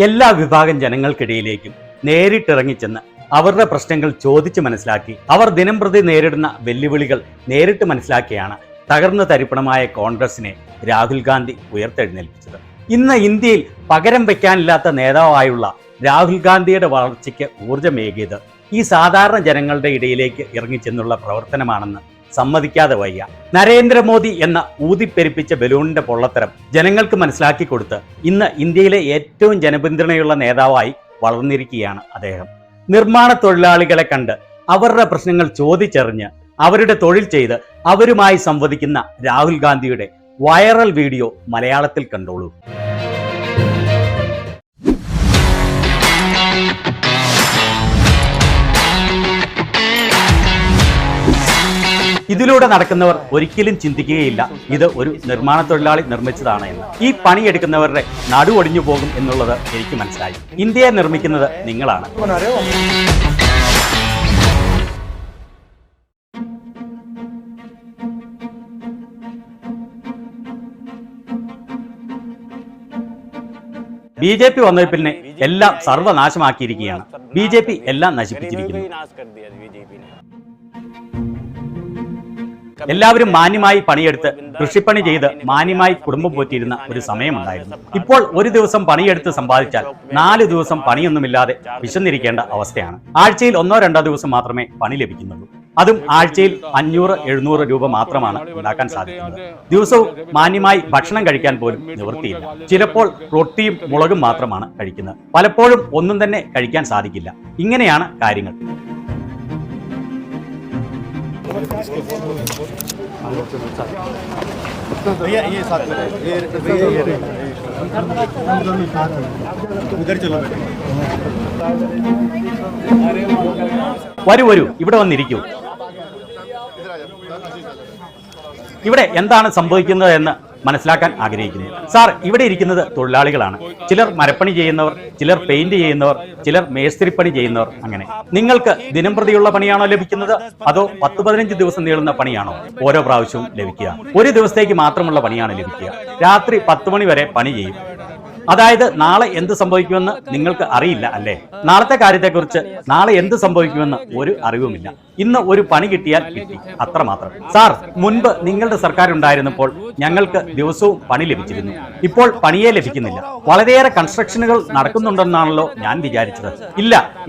എല്ലാ വിഭാഗം ജനങ്ങൾക്കിടയിലേക്കും നേരിട്ടിറങ്ങിച്ചെന്ന് അവരുടെ പ്രശ്നങ്ങൾ ചോദിച്ചു മനസ്സിലാക്കി അവർ ദിനംപ്രതി നേരിടുന്ന വെല്ലുവിളികൾ നേരിട്ട് മനസ്സിലാക്കിയാണ് തകർന്നു തരിപ്പണമായ കോൺഗ്രസിനെ രാഹുൽ ഗാന്ധി ഉയർത്തെഴുന്നേൽപ്പിച്ചത്. ഇന്ന് ഇന്ത്യയിൽ പകരം വയ്ക്കാനില്ലാത്ത നേതാവായുള്ള രാഹുൽ ഗാന്ധിയുടെ വളർച്ചയ്ക്ക് ഊർജ്ജമേകിയത് ഈ സാധാരണ ജനങ്ങളുടെ ഇടയിലേക്ക് ഇറങ്ങിച്ചെന്നുള്ള പ്രവർത്തനമാണെന്ന് സമ്മതിക്കാതെ വയ്യ. നരേന്ദ്രമോദി എന്ന ഊതിപ്പെരുപ്പിച്ച ബലൂണിന്റെ പൊള്ളത്തരം ജനങ്ങൾക്ക് മനസ്സിലാക്കി കൊടുത്ത് ഇന്ന് ഇന്ത്യയിലെ ഏറ്റവും ജനപിന്തുണയുള്ള നേതാവായി വളർന്നിരിക്കുകയാണ് അദ്ദേഹം. നിർമ്മാണ തൊഴിലാളികളെ കണ്ട് അവരുടെ പ്രശ്നങ്ങൾ ചോദിച്ചറിഞ്ഞ് അവരുടെ തൊഴിൽ ചെയ്ത് അവരുമായി സംവദിക്കുന്ന രാഹുൽ ഗാന്ധിയുടെ വൈറൽ വീഡിയോ മലയാളത്തിൽ കണ്ടോളൂ. ഇതിലൂടെ നടക്കുന്നവർ ഒരിക്കലും ചിന്തിക്കുകയില്ല ഇത് ഒരു നിർമ്മാണ തൊഴിലാളി നിർമ്മിച്ചതാണ് എന്ന്. ഈ പണിയെടുക്കുന്നവരുടെ നടുവൊടിഞ്ഞു പോകും എന്നുള്ളത് എനിക്ക് മനസ്സിലായി. ഇന്ത്യയെ നിർമ്മിക്കുന്നത് നിങ്ങളാണ്. BJP വന്നതിൽ പിന്നെ എല്ലാം സർവനാശമാക്കിയിരിക്കുകയാണ്. BJP എല്ലാം നശിപ്പിച്ചിരിക്കുന്നു. എല്ലാവരും മാന്യമായി പണിയെടുത്ത് കൃഷിപ്പണി ചെയ്ത് മാന്യമായി കുടുംബം പോറ്റിയിരുന്ന ഒരു സമയമുണ്ടായിരുന്നു. ഇപ്പോൾ ഒരു ദിവസം പണിയെടുത്ത് സമ്പാദിച്ചാൽ 4 ദിവസം പണിയൊന്നുമില്ലാതെ വിശന്നിരിക്കേണ്ട അവസ്ഥയാണ്. ആഴ്ചയിൽ 1-2 ദിവസം മാത്രമേ പണി ലഭിക്കുന്നുള്ളൂ. അതും ആഴ്ചയിൽ 500-700 രൂപ മാത്രമാണ് ഉണ്ടാക്കാൻ സാധിക്കുന്നത്. ദിവസവും മാന്യമായി ഭക്ഷണം കഴിക്കാൻ പോലും നിവൃത്തിയില്ല. ചിലപ്പോൾ റൊട്ടിയും മുളകും മാത്രമാണ് കഴിക്കുന്നത്. പലപ്പോഴും ഒന്നും തന്നെ കഴിക്കാൻ സാധിക്കില്ല. ഇങ്ങനെയാണ് കാര്യങ്ങൾ. വരൂ ഇവിടെ വന്നിരിക്കൂ. ഇവിടെ എന്താണ് സംഭവിക്കുന്നത് എന്ന് മനസ്സിലാക്കാൻ ആഗ്രഹിക്കുന്നു. സാർ, ഇവിടെ ഇരിക്കുന്നത് തൊഴിലാളികളാണ്. ചിലർ മരപ്പണി ചെയ്യുന്നവർ, ചിലർ പെയിന്റ് ചെയ്യുന്നവർ, ചിലർ മേസ്തിരിപ്പണി ചെയ്യുന്നവർ. അങ്ങനെ നിങ്ങൾക്ക് ദിനംപ്രതിയുള്ള പണിയാണോ ലഭിക്കുന്നത്, അതോ 10-15 ദിവസം നീളുന്ന പണിയാണോ ഓരോ പ്രാവശ്യവും ലഭിക്കുക? ഒരു ദിവസത്തേക്ക് മാത്രമുള്ള പണിയാണ് ലഭിക്കുക. രാത്രി 10 മണി വരെ പണി ചെയ്യും. അതായത് നാളെ എന്ത് സംഭവിക്കുമെന്ന് നിങ്ങൾക്ക് അറിയില്ല അല്ലേ? നാളത്തെ കാര്യത്തെക്കുറിച്ച് നാളെ എന്ത് സംഭവിക്കുമെന്ന് ഒരു അറിവുമില്ല. ഇന്ന് ഒരു പണി കിട്ടിയാൽ കിട്ടി, അത്രമാത്രം. സാർ, മുൻപ് നിങ്ങളുടെ സർക്കാർ ഉണ്ടായിരുന്നപ്പോൾ ഞങ്ങൾക്ക് ദിവസവും പണി ലഭിച്ചിരുന്നു. ഇപ്പോൾ പണിയേ ലഭിക്കുന്നില്ല. വളരെയേറെ കൺസ്ട്രക്ഷനുകൾ നടക്കുന്നുണ്ടെന്നാണല്ലോ ഞാൻ വിചാരിച്ചത്.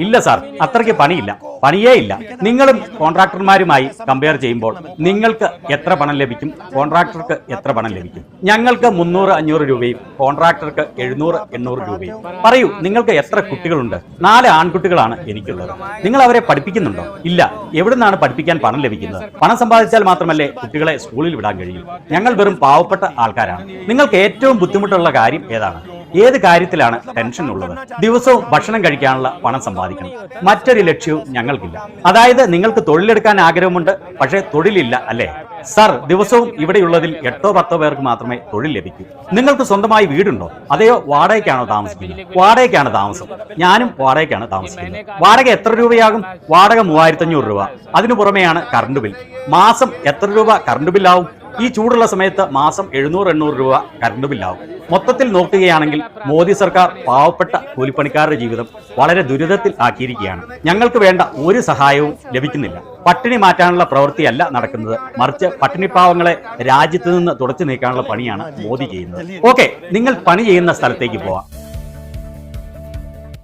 ഇല്ല സാർ, അത്രയ്ക്ക് പണിയില്ല, പണിയേ ഇല്ല. നിങ്ങളും കോൺട്രാക്ടർമാരുമായി കമ്പയർ ചെയ്യുമ്പോൾ നിങ്ങൾക്ക് എത്ര പണം ലഭിക്കും, കോൺട്രാക്ടർക്ക് എത്ര പണം ലഭിക്കും? ഞങ്ങൾക്ക് 300-500 രൂപയും കോൺട്രാക്ടർക്ക് 700-800 രൂപയും. പറയൂ, നിങ്ങൾക്ക് എത്ര കുട്ടികളുണ്ട്? 4 ആൺകുട്ടികളാണ് എനിക്കുള്ളത്. നിങ്ങൾ അവരെ പഠിപ്പിക്കുന്നുണ്ടോ? ഇല്ല. എവിടുന്നാണ് പഠിപ്പിക്കാൻ പണം ലഭിക്കുന്നത്? പണം സമ്പാദിച്ചാൽ മാത്രമല്ലേ കുട്ടികളെ സ്കൂളിൽ വിടാൻ കഴിയൂ. ഞങ്ങൾ വെറും പാവപ്പെട്ട ആൾക്കാരാണ്. നിങ്ങൾക്ക് ഏറ്റവും ബുദ്ധിമുട്ടുള്ള കാര്യം ഏതാണ്? ഏത് കാര്യത്തിലാണ് ടെൻഷൻ ഉള്ളത്? ദിവസവും ഭക്ഷണം കഴിക്കാനുള്ള പണം സമ്പാദിക്കണം. മറ്റൊരു ലക്ഷ്യവും ഞങ്ങൾക്കില്ല. അതായത് നിങ്ങൾക്ക് തൊഴിലെടുക്കാൻ ആഗ്രഹമുണ്ട്, പക്ഷേ തൊഴിലില്ല അല്ലേ? സാർ, ദിവസവും ഇവിടെയുള്ളതിൽ 8-10 പേർക്ക് മാത്രമേ തൊഴിൽ ലഭിക്കൂ. നിങ്ങൾക്ക് സ്വന്തമായി വീടുണ്ടോ, അതെയോ വാടകയ്ക്കാണോ താമസിക്കുന്നത്? വാടകയ്ക്കാണ് താമസം. ഞാനും വാടകയ്ക്കാണ് താമസിക്കുന്നത്. വാടക എത്ര രൂപയാകും? വാടക 3500 രൂപ. അതിനു പുറമെയാണ് കറണ്ട് ബിൽ. മാസം എത്ര രൂപ കറണ്ട് ബില്ലാവും? ഈ ചൂടുള്ള സമയത്ത് മാസം 700-800 രൂപ കറണ്ട് ബില്ലാവും. മൊത്തത്തിൽ നോക്കുകയാണെങ്കിൽ മോദി സർക്കാർ പാവപ്പെട്ട കൂലിപ്പണിക്കാരുടെ ജീവിതം വളരെ ദുരിതത്തിൽ ആക്കിയിരിക്കുകയാണ്. ഞങ്ങൾക്ക് വേണ്ട ഒരു സഹായവും ലഭിക്കുന്നില്ല. പട്ടിണി മാറ്റാനുള്ള പ്രവൃത്തിയല്ല നടക്കുന്നത്, മറിച്ച് പട്ടിണിപ്പാവങ്ങളെ രാജ്യത്ത് നിന്ന് തുടച്ചു നീക്കാനുള്ള പണിയാണ് മോദി ചെയ്യുന്നത്. ഓക്കെ, നിങ്ങൾ പണി ചെയ്യുന്ന സ്ഥലത്തേക്ക് പോവാം.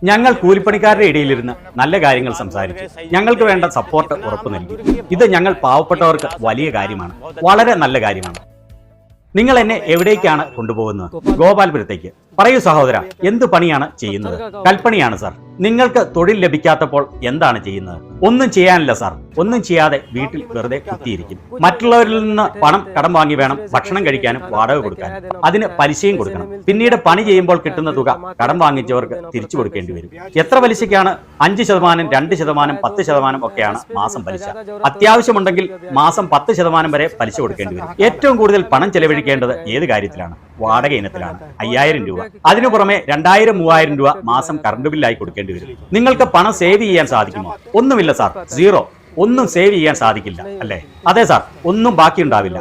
ഞങ്ങൾ കൂലിപ്പണിക്കാരുടെ ഇടയിലിരുന്ന് നല്ല കാര്യങ്ങൾ സംസാരിച്ചു. ഞങ്ങൾക്ക് വേണ്ട സപ്പോർട്ട് ഉറപ്പു നൽകി. ഇത് ഞങ്ങൾ പാവപ്പെട്ടവർക്ക് വലിയ കാര്യമാണ്, വളരെ നല്ല കാര്യമാണ്. നിങ്ങൾ എന്നെ എവിടേക്കാണ് കൊണ്ടുപോകുന്നത്? ഗോപാൽപുരത്തേക്ക്. പറയൂ സഹോദര, എന്ത് പണിയാണ് ചെയ്യുന്നത്? കൽപ്പണിയാണ് സാർ. നിങ്ങൾക്ക് തൊഴിൽ ലഭിക്കാത്തപ്പോൾ എന്താണ് ചെയ്യുന്നത്? ഒന്നും ചെയ്യാനില്ല സാർ. ഒന്നും ചെയ്യാതെ വീട്ടിൽ വെറുതെ കുത്തിയിരിക്കും. മറ്റുള്ളവരിൽ നിന്ന് പണം കടം വാങ്ങി വേണം ഭക്ഷണം കഴിക്കാനും വാടക കൊടുക്കാനും. അതിന് പലിശയും കൊടുക്കണം. പിന്നീട് പണി ചെയ്യുമ്പോൾ കിട്ടുന്ന തുക കടം വാങ്ങിച്ചവർക്ക് തിരിച്ചു കൊടുക്കേണ്ടി വരും. എത്ര പലിശയ്ക്കാണ്? 5%, 2%, 10% ഒക്കെയാണ് മാസം പലിശ. അത്യാവശ്യമുണ്ടെങ്കിൽ മാസം 10% വരെ പലിശ കൊടുക്കേണ്ടി വരും. ഏറ്റവും കൂടുതൽ പണം ചെലവഴിക്കേണ്ടത് ഏത് കാര്യത്തിലാണ്? വാടക ഇനത്തിലാണ്. 5000 രൂപ. അതിനു പുറമെ 2000-3000 രൂപ മാസം കറണ്ട് ബില്ലായി കൊടുക്കേണ്ടി വരും. നിങ്ങൾക്ക് പണം സേവ് ചെയ്യാൻ സാധിക്കുമോ? ഒന്നുമില്ല സാർ, സീറോ. ഒന്നും സേവ് ചെയ്യാൻ സാധിക്കില്ല അല്ലേ? അതെ സാർ, ഒന്നും ബാക്കിയുണ്ടാവില്ല.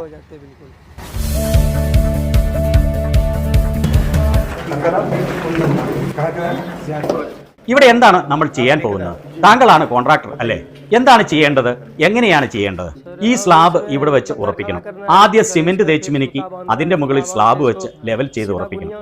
ഇവിടെ എന്താണ് നമ്മൾ ചെയ്യാൻ പോകുന്നത്? താങ്കളാണ് കോൺട്രാക്ടർ അല്ലേ? എന്താണ് ചെയ്യേണ്ടത്? എങ്ങനെയാണ് ചെയ്യേണ്ടത്? ഈ സ്ലാബ് ഇവിടെ വെച്ച് ഉറപ്പിക്കണം. ആദ്യം സിമെന്റ് തേച്ച് മിനുക്കി അതിന്റെ മുകളിൽ സ്ലാബ് വെച്ച് ലെവൽ ചെയ്ത് ഉറപ്പിക്കണം.